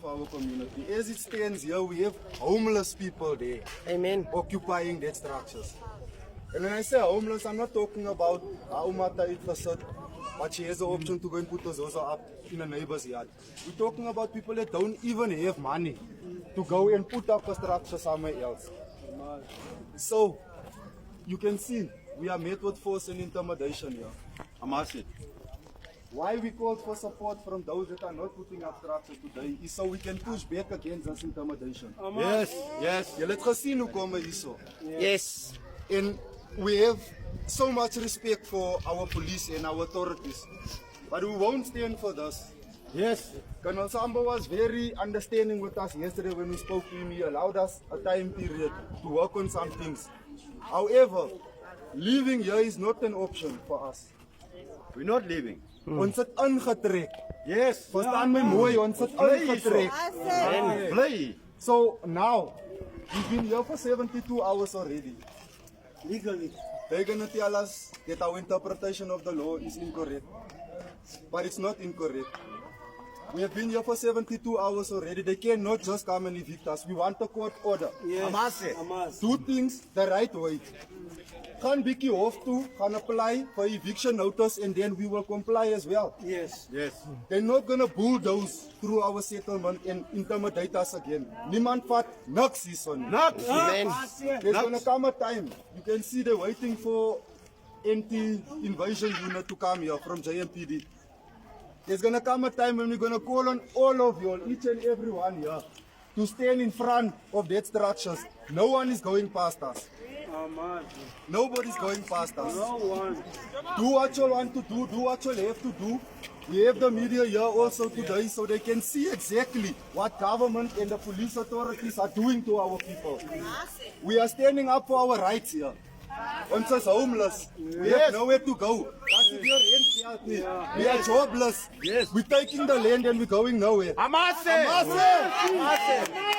for our community. As it stands here, we have homeless people there. Amen. Occupying dead structures. And when I say homeless, I'm not talking about Aumata Itfasad, but she has the option to go and put those up in a neighbor's yard. We're talking about people that don't even have money to go and put up a structure somewhere else. So, you can see, we are met with force and intimidation here. Amasit. Why we called for support from those that are not putting up structures today is so we can push back against this intimidation. Yes, yes. Jy het gesien hoe kom hierso. Yes. And we have so much respect for our police and our authorities. But we won't stand for this. Yes. Colonel Sambo was very understanding with us yesterday when we spoke to him. He allowed us a time period to work on some things. However, leaving here is not an option for us. We're not leaving. Ons het ingetrek. Yes. Verstaan my mooi, ons het ingetrek. Play. So now, we've been here for 72 hours already. Legally. They're gonna tell us that our interpretation of the law is incorrect. But it's not incorrect. We have been here for 72 hours already. They cannot just come and evict us. We want a court order. Amasit. Do things the right way. Gaan bietjie hof toe, gaan apply for eviction notice and then we will comply as well. Yes. Yes. They're not gonna bulldoze through our settlement and intimidate us again. Niemand vat niks hierson. Knock. Amen. There's gonna come a time, you can see they're waiting for anti-invasion unit to come here from JMPD. There's gonna come a time when we're gonna call on all of you, each and every one here, to stand in front of dead structures. No one is going past us. Nobody's going past us. Do what you want to do what you have to do. We have the media here also today so they can see exactly what government and the police authorities are doing to our people. We are standing up for our rights here. Ons is homeless. We have nowhere to go. We are jobless. Yes. We're taking the land and we're going nowhere. Amasit. Amasit.